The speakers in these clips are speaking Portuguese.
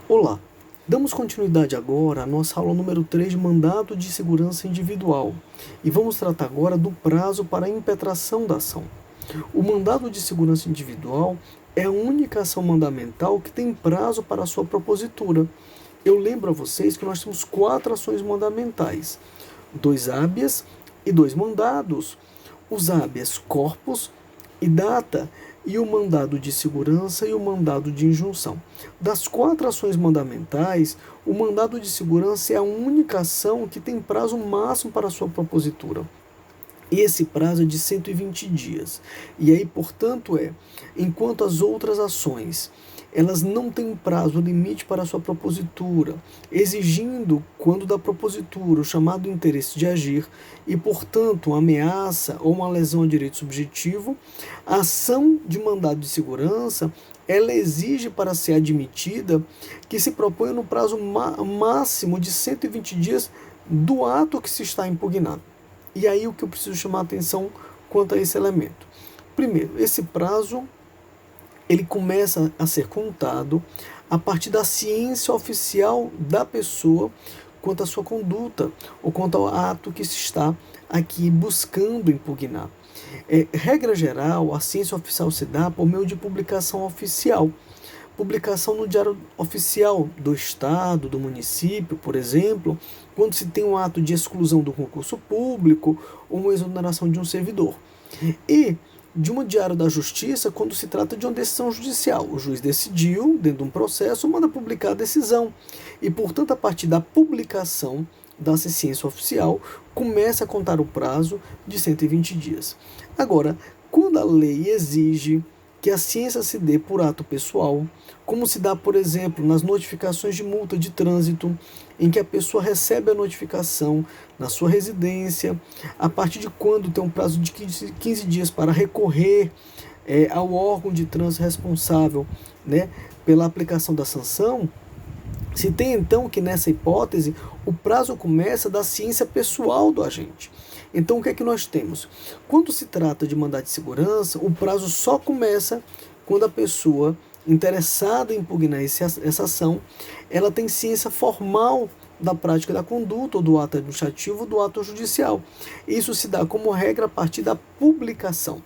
Olá, damos continuidade agora à nossa aula número 3 de Mandado de Segurança Individual e vamos tratar agora do prazo para a impetração da ação. O mandado de segurança individual é a única ação mandamental que tem prazo para a sua propositura. Eu lembro a vocês que nós temos 4 ações mandamentais, 2 habeas e 2 mandados. Os habeas corpus e data e o mandado de segurança e o mandado de injunção. Das 4 ações mandamentais, o mandado de segurança é a única ação que tem prazo máximo para sua propositura. Esse prazo é de 120 dias. E aí, portanto, enquanto as outras ações elas não têm prazo limite para sua propositura, exigindo, quando da propositura, o chamado interesse de agir e, portanto, uma ameaça ou uma lesão a direito subjetivo, a ação de mandado de segurança ela exige para ser admitida que se proponha no prazo máximo de 120 dias do ato que se está a impugnar. E aí o que eu preciso chamar a atenção quanto a esse elemento. Primeiro, esse prazo ele começa a ser contado a partir da ciência oficial da pessoa quanto à sua conduta ou quanto ao ato que se está aqui buscando impugnar. Regra geral, a ciência oficial se dá por meio de publicação oficial. Publicação no Diário Oficial do Estado, do município, por exemplo, quando se tem um ato de exclusão do concurso público ou uma exoneração de um servidor. E de um Diário da Justiça quando se trata de uma decisão judicial. O juiz decidiu, dentro de um processo, manda publicar a decisão. E, portanto, a partir da publicação da ciência oficial, começa a contar o prazo de 120 dias. Agora, quando a lei exige que a ciência se dê por ato pessoal, como se dá, por exemplo, nas notificações de multa de trânsito, em que a pessoa recebe a notificação na sua residência, a partir de quando tem um prazo de 15 dias para recorrer ao órgão de trânsito responsável, pela aplicação da sanção. Se tem então que nessa hipótese o prazo começa da ciência pessoal do agente. Então o que é que nós temos? Quando se trata de mandado de segurança, o prazo só começa quando a pessoa interessada em impugnar essa ação, ela tem ciência formal da prática da conduta, ou do ato administrativo, ou do ato judicial. Isso se dá como regra a partir da publicação.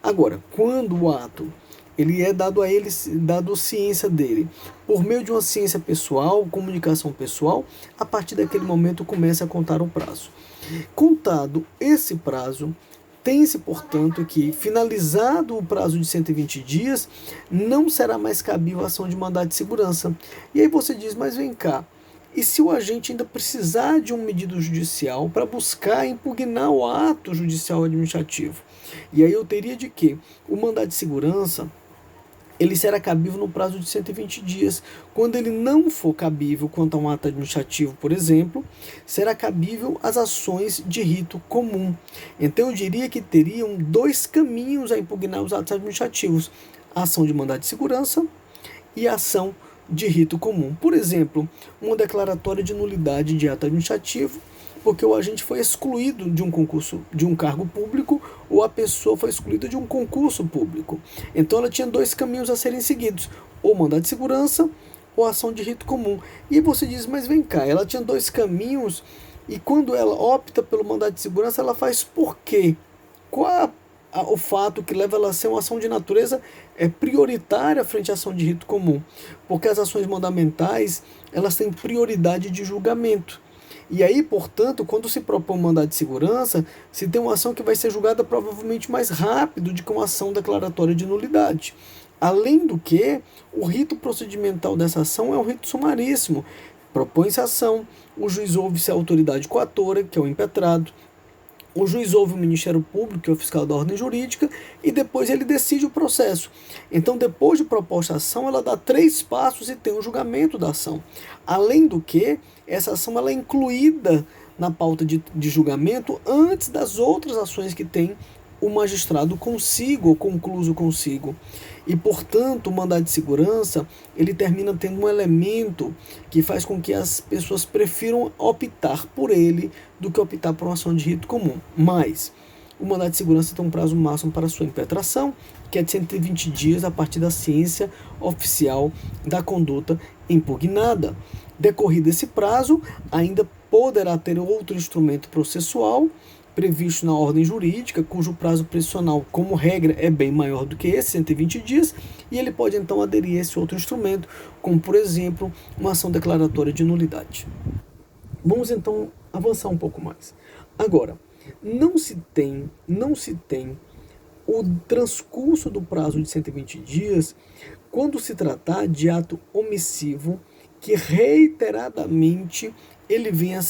Agora, quando o ato ele é dado a ele, dado ciência dele, por meio de uma ciência pessoal, comunicação pessoal, a partir daquele momento começa a contar o prazo. Contado esse prazo, tem-se, portanto, que, finalizado o prazo de 120 dias, não será mais cabível a ação de mandado de segurança. E aí você diz, mas vem cá, e se o agente ainda precisar de um medido judicial para buscar impugnar o ato judicial administrativo? E aí eu teria de que o mandado de segurança ele será cabível no prazo de 120 dias. Quando ele não for cabível quanto a um ato administrativo, por exemplo, será cabível as ações de rito comum. Então eu diria que teriam 2 caminhos a impugnar os atos administrativos: a ação de mandado de segurança e a ação de rito comum. Por exemplo, uma declaratória de nulidade de ato administrativo, porque o agente foi excluído de um concurso, de um cargo público, ou a pessoa foi excluída de um concurso público. Então ela tinha 2 caminhos a serem seguidos: ou mandado de segurança ou ação de rito comum. E você diz, mas vem cá, ela tinha 2 caminhos, e quando ela opta pelo mandado de segurança, ela faz por quê? Qual o fato que leva ela a ser uma ação de natureza prioritária frente à ação de rito comum? Porque as ações mandamentais elas têm prioridade de julgamento. E aí, portanto, quando se propõe um mandado de segurança, se tem uma ação que vai ser julgada provavelmente mais rápido do que uma ação declaratória de nulidade. Além do que, o rito procedimental dessa ação é um rito sumaríssimo. Propõe-se a ação, o juiz ouve-se a autoridade coatora, que é o impetrado, o juiz ouve o Ministério Público, que é o fiscal da ordem jurídica, e depois ele decide o processo. Então, depois de proposta a ação, ela dá 3 passos e tem o julgamento da ação. Além do que, essa ação ela é incluída na pauta de julgamento antes das outras ações que tem o magistrado consigo, ou concluso consigo. E, portanto, o mandado de segurança, ele termina tendo um elemento que faz com que as pessoas prefiram optar por ele do que optar por uma ação de rito comum. Mas o mandado de segurança tem um prazo máximo para sua impetração, que é de 120 dias a partir da ciência oficial da conduta impugnada. Decorrido esse prazo, ainda poderá ter outro instrumento processual previsto na ordem jurídica, cujo prazo prescricional, como regra, é bem maior do que esse, 120 dias, e ele pode então aderir a esse outro instrumento, como, por exemplo, uma ação declaratória de nulidade. Vamos então avançar um pouco mais. Agora, não se tem o transcurso do prazo de 120 dias quando se tratar de ato omissivo que reiteradamente ele venha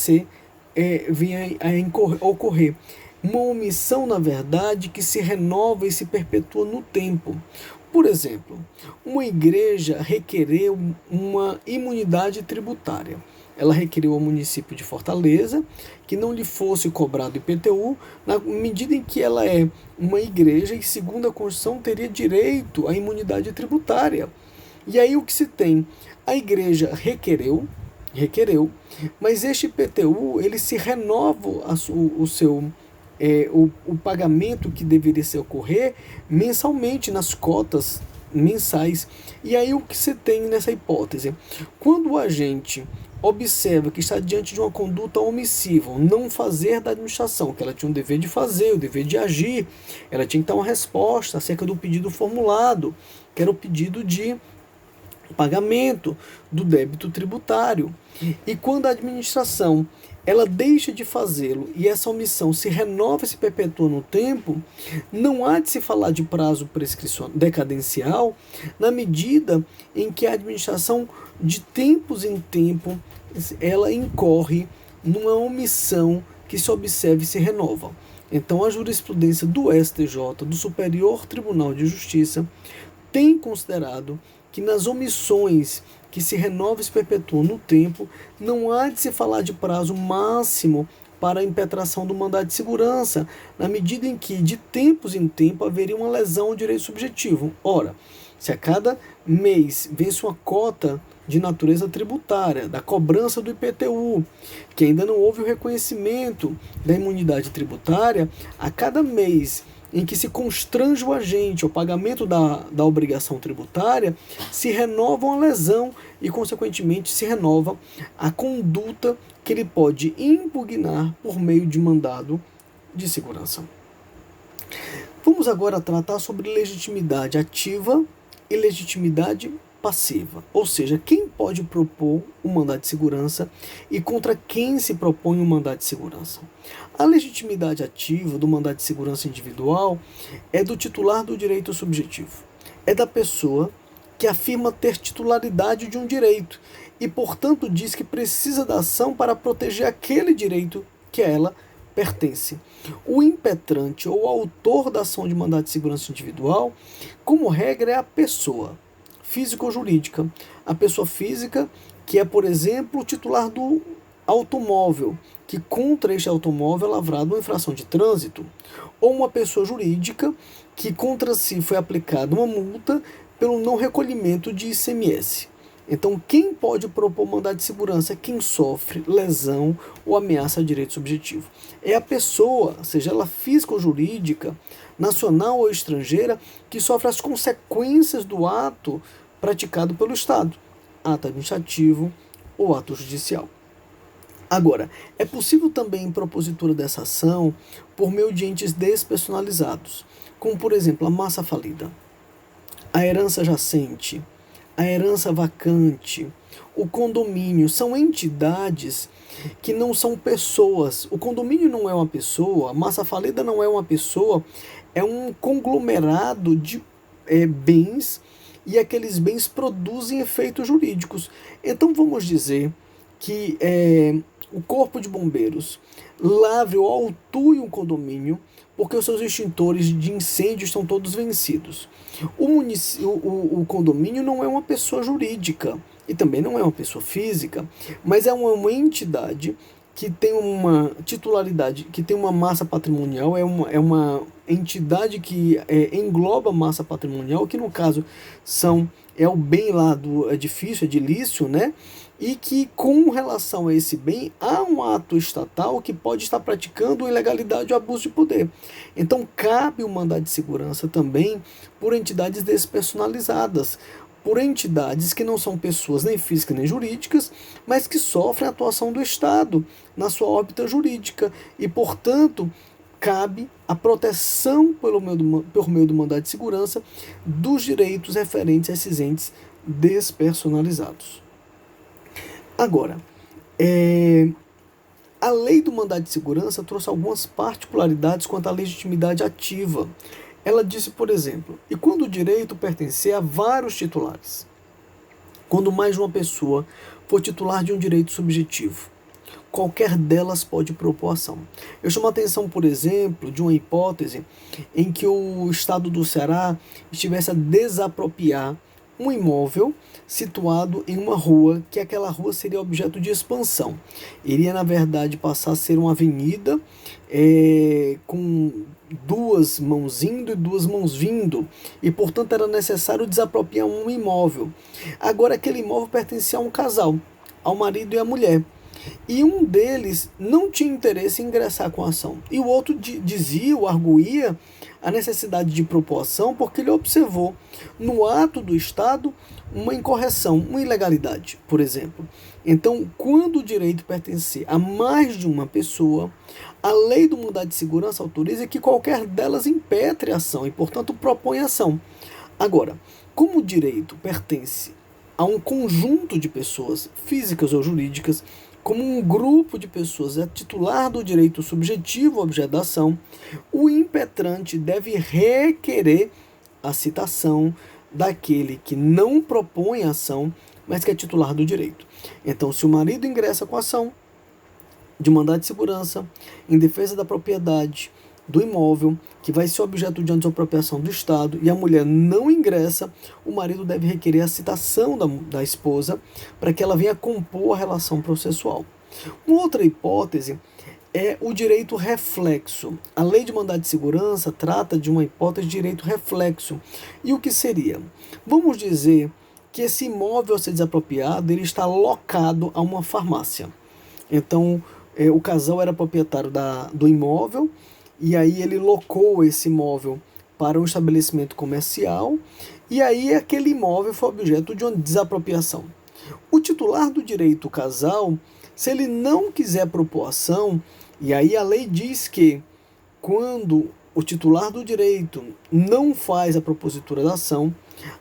a ocorrer. Uma omissão, na verdade, que se renova e se perpetua no tempo. Por exemplo, uma igreja requereu uma imunidade tributária. Ela requeriu ao município de Fortaleza que não lhe fosse cobrado IPTU, na medida em que ela é uma igreja e, segundo a Constituição, teria direito à imunidade tributária. E aí o que se tem? A igreja requereu, mas este IPTU ele se renova o pagamento que deveria se ocorrer mensalmente nas cotas mensais. E aí o que se tem nessa hipótese? Quando o agente observa que está diante de uma conduta omissiva, não fazer da administração, que ela tinha um dever de fazer, o dever de agir, ela tinha que dar uma resposta acerca do pedido formulado, que era o pedido de pagamento do débito tributário. E quando a administração ela deixa de fazê-lo e essa omissão se renova e se perpetua no tempo, não há de se falar de prazo decadencial na medida em que a administração, de tempos em tempo, ela incorre numa omissão que se observa e se renova. Então, a jurisprudência do STJ, do Superior Tribunal de Justiça, tem considerado que nas omissões que se renovam e se perpetuam no tempo, não há de se falar de prazo máximo para a impetração do mandado de segurança, na medida em que, de tempos em tempo, haveria uma lesão ao direito subjetivo. Ora, se a cada mês vence uma cota de natureza tributária, da cobrança do IPTU, que ainda não houve o reconhecimento da imunidade tributária, a cada mês em que se constrange o agente ao pagamento da obrigação tributária, se renova uma lesão e, consequentemente, se renova a conduta que ele pode impugnar por meio de mandado de segurança. Vamos agora tratar sobre legitimidade ativa e legitimidade passiva, ou seja, quem pode propor um mandado de segurança e contra quem se propõe um mandado de segurança. A legitimidade ativa do mandado de segurança individual é do titular do direito subjetivo, é da pessoa que afirma ter titularidade de um direito e, portanto, diz que precisa da ação para proteger aquele direito que a ela pertence. O impetrante ou autor da ação de mandado de segurança individual, como regra, é a pessoa física ou jurídica. A pessoa física que é, por exemplo, o titular do automóvel, que contra este automóvel é lavrado uma infração de trânsito, ou uma pessoa jurídica que contra si foi aplicada uma multa pelo não recolhimento de ICMS. Então, quem pode propor mandado de segurança é quem sofre lesão ou ameaça a direito subjetivo. É a pessoa, seja ela física ou jurídica, nacional ou estrangeira, que sofre as consequências do ato praticado pelo Estado, ato administrativo ou ato judicial. Agora, é possível também propositura dessa ação por meio de entes despersonalizados, como, por exemplo, a massa falida, a herança jacente, a herança vacante, o condomínio. São entidades que não são pessoas. O condomínio não é uma pessoa, a massa falida não é uma pessoa, é um conglomerado de bens, e aqueles bens produzem efeitos jurídicos. Então vamos dizer que o corpo de bombeiros lavre ou autue um condomínio porque os seus extintores de incêndio estão todos vencidos. O condomínio não é uma pessoa jurídica e também não é uma pessoa física, mas é uma entidade que tem uma titularidade, que tem uma massa patrimonial, é uma entidade que engloba massa patrimonial, que no caso é o bem lá do edifício, edilício, né? E que com relação a esse bem há um ato estatal que pode estar praticando ilegalidade ou abuso de poder. Então cabe o mandado de segurança também por entidades despersonalizadas, por entidades que não são pessoas nem físicas nem jurídicas, mas que sofrem a atuação do Estado na sua órbita jurídica e, portanto, cabe a proteção por meio do mandado de segurança dos direitos referentes a esses entes despersonalizados. Agora, a lei do mandado de segurança trouxe algumas particularidades quanto à legitimidade ativa. Ela disse, por exemplo, e quando o direito pertencer a vários titulares, quando mais de uma pessoa for titular de um direito subjetivo, qualquer delas pode propor ação. Eu chamo a atenção, por exemplo, de uma hipótese em que o Estado do Ceará estivesse a desapropriar um imóvel situado em uma rua, que aquela rua seria objeto de expansão. Iria, na verdade, passar a ser uma avenida com duas mãos indo e duas mãos vindo, e, portanto, era necessário desapropriar um imóvel. Agora, aquele imóvel pertencia a um casal, ao marido e à mulher. E um deles não tinha interesse em ingressar com a ação. E o outro dizia ou arguía a necessidade de propor ação porque ele observou no ato do Estado uma incorreção, uma ilegalidade, por exemplo. Então, quando o direito pertencer a mais de uma pessoa, a lei do mandado de segurança autoriza que qualquer delas impetre a ação e, portanto, propõe ação. Agora, como o direito pertence a um conjunto de pessoas, físicas ou jurídicas, como um grupo de pessoas é titular do direito subjetivo objeto da ação, o impetrante deve requerer a citação daquele que não propõe a ação, mas que é titular do direito. Então, se o marido ingressa com a ação de mandado de segurança em defesa da propriedade do imóvel, que vai ser objeto de desapropriação do Estado, e a mulher não ingressa, o marido deve requerer a citação da esposa para que ela venha compor a relação processual. Uma outra hipótese é o direito reflexo. A lei de mandado de segurança trata de uma hipótese de direito reflexo. E o que seria? Vamos dizer que esse imóvel a ser desapropriado ele está locado a uma farmácia. Então, o casal era proprietário do imóvel, e aí ele locou esse imóvel para um estabelecimento comercial, e aí aquele imóvel foi objeto de uma desapropriação. O titular do direito, o casal, se ele não quiser propor ação, e aí a lei diz que quando o titular do direito não faz a propositura da ação,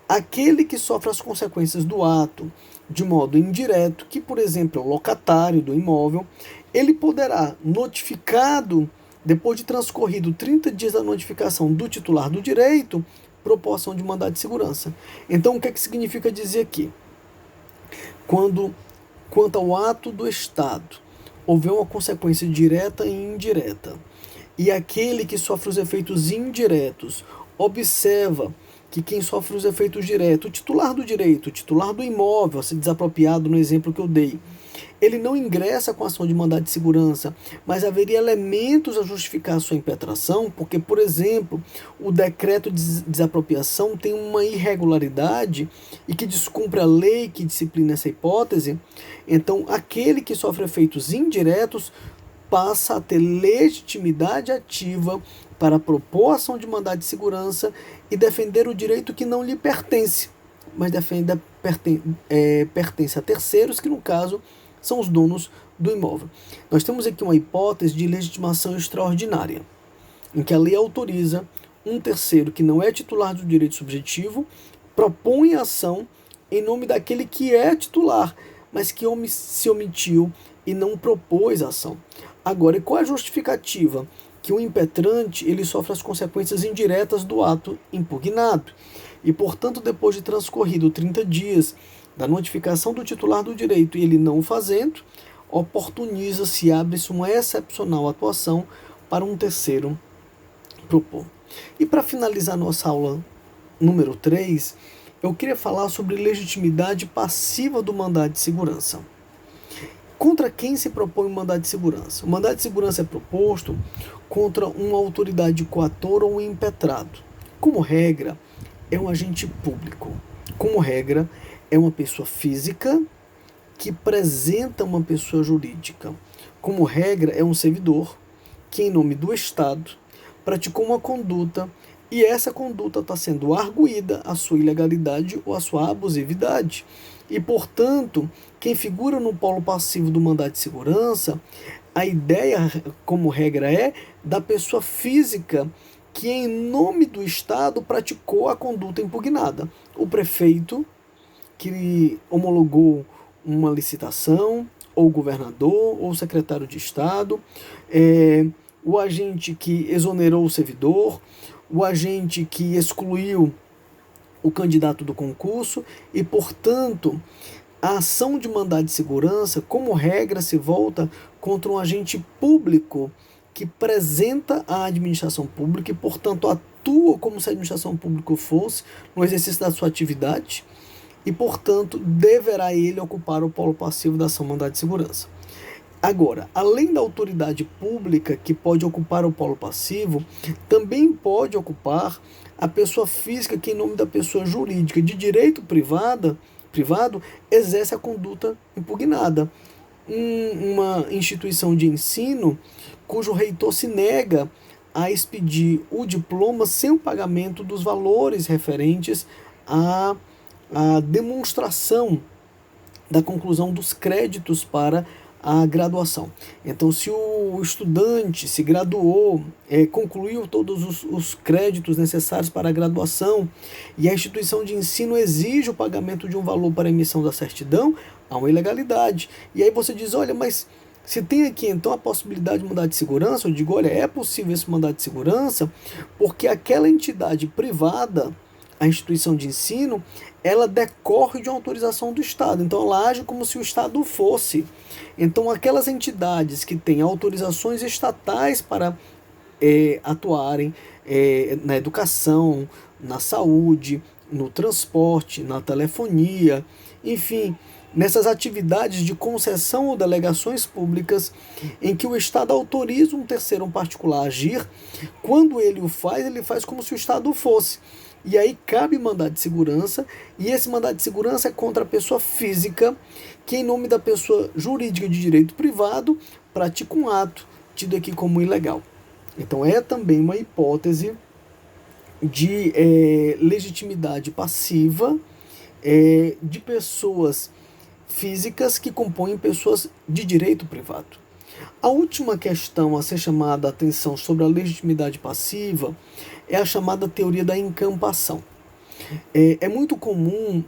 aquele que sofre as consequências do ato de modo indireto, que por exemplo é o locatário do imóvel, ele poderá, notificado depois de transcorrido 30 dias da notificação do titular do direito, propor ação de mandado de segurança. Então, o que significa dizer aqui? Quanto ao ato do Estado, houver uma consequência direta e indireta, e aquele que sofre os efeitos indiretos observa que quem sofre os efeitos diretos, o titular do direito, o titular do imóvel a ser desapropriado no exemplo que eu dei, ele não ingressa com ação de mandado de segurança, mas haveria elementos a justificar a sua impetração, porque, por exemplo, o decreto de desapropriação tem uma irregularidade e que descumpre a lei que disciplina essa hipótese. Então, aquele que sofre efeitos indiretos passa a ter legitimidade ativa para propor ação de mandado de segurança e defender o direito que não lhe pertence, mas pertence a terceiros, que no caso são os donos do imóvel. Nós temos aqui uma hipótese de legitimação extraordinária, em que a lei autoriza um terceiro que não é titular do direito subjetivo, propõe ação em nome daquele que é titular, mas que se omitiu e não propôs a ação. Agora, e qual é a justificativa? Que o impetrante ele sofre as consequências indiretas do ato impugnado. E, portanto, depois de transcorrido 30 dias da notificação do titular do direito e ele não o fazendo, oportuniza-se, abre-se uma excepcional atuação para um terceiro propor. E para finalizar nossa aula número 3, eu queria falar sobre legitimidade passiva do mandado de segurança. Contra quem se propõe o mandado de segurança? O mandado de segurança é proposto contra uma autoridade coatora ou um impetrado. Como regra, é um agente público. Como regra, é uma pessoa física que apresenta uma pessoa jurídica. Como regra, é um servidor que, em nome do Estado, praticou uma conduta e essa conduta está sendo arguída a sua ilegalidade ou a sua abusividade. E, portanto, quem figura no polo passivo do mandado de segurança, a ideia, como regra, é da pessoa física que, em nome do Estado, praticou a conduta impugnada. O prefeito, que homologou uma licitação, ou o governador, ou o secretário de Estado, o agente que exonerou o servidor, o agente que excluiu o candidato do concurso e, portanto, a ação de mandado de segurança, como regra, se volta contra um agente público que apresenta a administração pública e, portanto, atua como se a administração pública fosse no exercício da sua atividade e, portanto, deverá ele ocupar o polo passivo da ação mandado de segurança. Agora, além da autoridade pública que pode ocupar o polo passivo, também pode ocupar a pessoa física que, em nome da pessoa jurídica de direito privado, exerce a conduta impugnada. Uma instituição de ensino cujo reitor se nega a expedir o diploma sem o pagamento dos valores referentes à demonstração da conclusão dos créditos para a graduação. Então, se o estudante se graduou, concluiu todos os créditos necessários para a graduação e a instituição de ensino exige o pagamento de um valor para a emissão da certidão, há uma ilegalidade. E aí você diz, olha, mas se tem aqui então a possibilidade de mandado de segurança, eu digo, olha, é possível esse mandado de segurança porque aquela entidade privada, a instituição de ensino, ela decorre de uma autorização do Estado. Então, ela age como se o Estado fosse. Então, aquelas entidades que têm autorizações estatais para atuarem na educação, na saúde, no transporte, na telefonia, enfim, nessas atividades de concessão ou delegações públicas em que o Estado autoriza um terceiro, um particular, a agir, quando ele faz como se o Estado fosse. E aí cabe mandado de segurança, e esse mandado de segurança é contra a pessoa física que, em nome da pessoa jurídica de direito privado, pratica um ato tido aqui como ilegal. Então é também uma hipótese de legitimidade passiva de pessoas físicas que compõem pessoas de direito privado. A última questão a ser chamada a atenção sobre a legitimidade passiva é a chamada teoria da encampação. É muito comum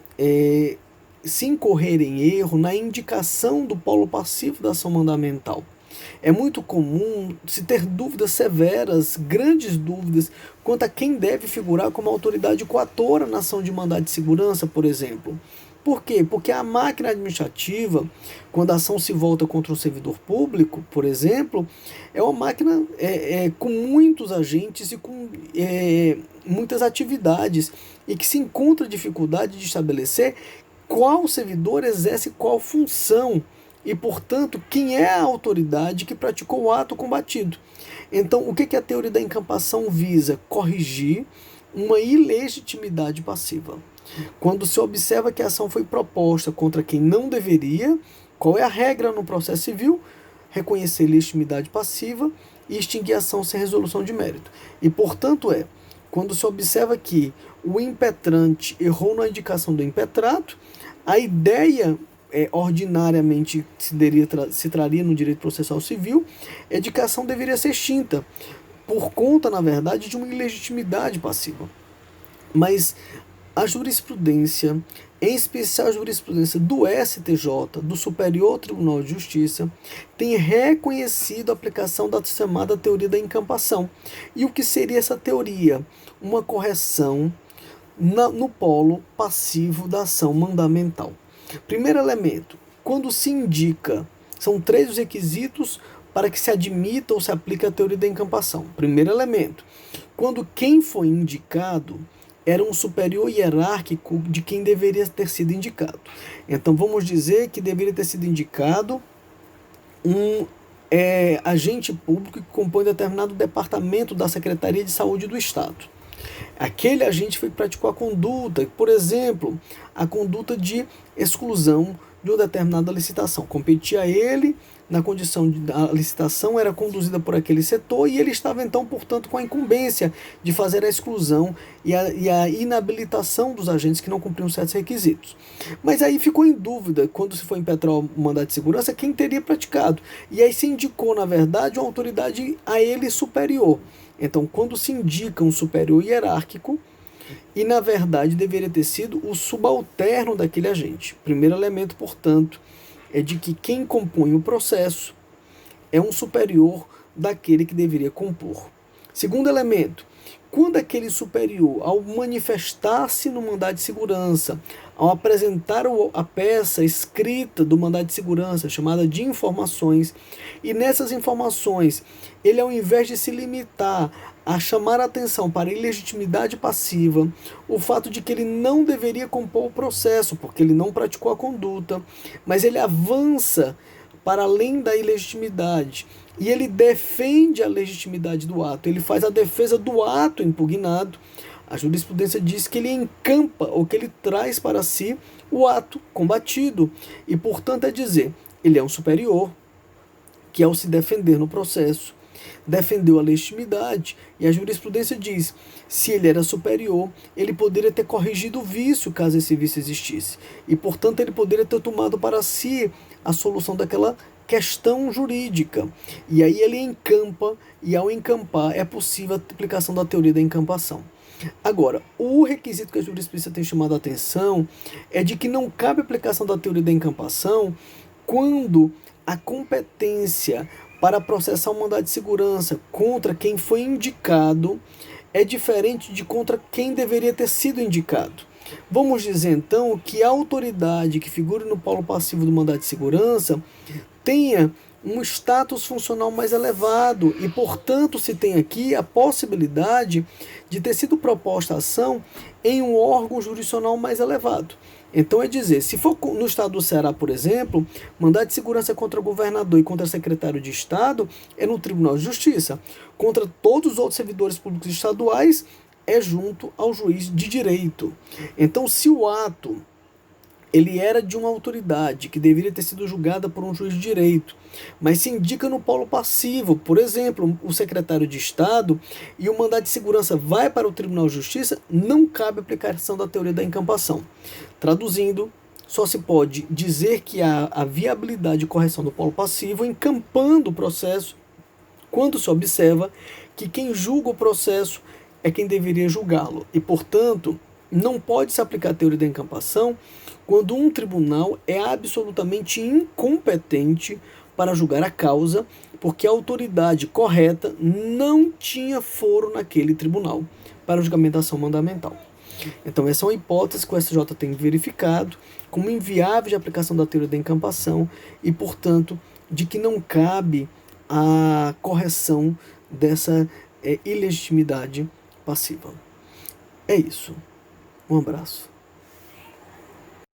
se incorrer em erro na indicação do polo passivo da ação mandamental. É muito comum se ter dúvidas severas, grandes dúvidas, quanto a quem deve figurar como autoridade coatora na ação de mandado de segurança, por exemplo. Por quê? Porque a máquina administrativa, quando a ação se volta contra um servidor público, por exemplo, é uma máquina com muitos agentes e com muitas atividades e que se encontra dificuldade de estabelecer qual servidor exerce qual função e, portanto, quem é a autoridade que praticou o ato combatido. Então, o que a teoria da encampação visa? Corrigir uma ilegitimidade passiva. Quando se observa que a ação foi proposta contra quem não deveria, qual é a regra no processo civil? Reconhecer legitimidade passiva e extinguir a ação sem resolução de mérito. E, portanto, quando se observa que o impetrante errou na indicação do impetrado, a ideia ordinariamente se traria no direito processual civil é de que a ação deveria ser extinta, por conta, na verdade, de uma ilegitimidade passiva. Mas a jurisprudência, em especial a jurisprudência do STJ, do Superior Tribunal de Justiça, tem reconhecido a aplicação da chamada teoria da encampação. E o que seria essa teoria? Uma correção no polo passivo da ação mandamental. Primeiro elemento, quando se indica, são 3 os requisitos para que se admita ou se aplique a teoria da encampação. Primeiro elemento, quando quem foi indicado era um superior hierárquico de quem deveria ter sido indicado. Então vamos dizer que deveria ter sido indicado um agente público que compõe determinado departamento da Secretaria de Saúde do Estado. Aquele agente foi que praticou a conduta, por exemplo, a conduta de exclusão de uma determinada licitação. Competia a ele na condição de a licitação era conduzida por aquele setor e ele estava então, portanto, com a incumbência de fazer a exclusão e a inabilitação dos agentes que não cumpriam certos requisitos. Mas aí ficou em dúvida, quando se foi impetrar o mandado de segurança, quem teria praticado. E aí se indicou, na verdade, uma autoridade a ele superior. Então, quando se indica um superior hierárquico, e na verdade deveria ter sido o subalterno daquele agente. Primeiro elemento, portanto, é de que quem compõe o processo é um superior daquele que deveria compor. Segundo elemento, quando aquele superior, ao manifestar-se no mandado de segurança, ao apresentar a peça escrita do mandado de segurança, chamada de informações, e nessas informações, ele ao invés de se limitar a chamar a atenção para a ilegitimidade passiva, o fato de que ele não deveria compor o processo, porque ele não praticou a conduta, mas ele avança para além da ilegitimidade, e ele defende a legitimidade do ato, ele faz a defesa do ato impugnado. A jurisprudência diz que ele encampa ou que ele traz para si o ato combatido e, portanto, é dizer, ele é um superior que, ao se defender no processo, defendeu a legitimidade, e a jurisprudência diz, se ele era superior, ele poderia ter corrigido o vício, caso esse vício existisse, e, portanto, ele poderia ter tomado para si a solução daquela questão jurídica. E aí ele encampa, e ao encampar é possível a aplicação da teoria da encampação. Agora, o requisito que a jurisprudência tem chamado a atenção é de que não cabe aplicação da teoria da encampação quando a competência para processar um mandado de segurança contra quem foi indicado é diferente de contra quem deveria ter sido indicado. Vamos dizer então que a autoridade que figura no polo passivo do mandado de segurança tenha um status funcional mais elevado e, portanto, se tem aqui a possibilidade de ter sido proposta a ação em um órgão jurisdicional mais elevado. Então, é dizer, se for no estado do Ceará, por exemplo, mandado de segurança contra o governador e contra o secretário de Estado é no Tribunal de Justiça. Contra todos os outros servidores públicos estaduais é junto ao juiz de direito. Então, se o ato ele era de uma autoridade que deveria ter sido julgada por um juiz de direito, mas se indica no polo passivo, por exemplo, o secretário de Estado, e o mandado de segurança vai para o Tribunal de Justiça, não cabe aplicação da teoria da encampação. Traduzindo, só se pode dizer que há a viabilidade de correção do polo passivo encampando o processo, quando se observa que quem julga o processo é quem deveria julgá-lo, e, portanto, não pode se aplicar a teoria da encampação quando um tribunal é absolutamente incompetente para julgar a causa, porque a autoridade correta não tinha foro naquele tribunal para julgamento da ação mandamental. Então, essa é uma hipótese que o STJ tem verificado como inviável de aplicação da teoria da encampação e, portanto, de que não cabe a correção dessa ilegitimidade passiva. É isso. Um abraço.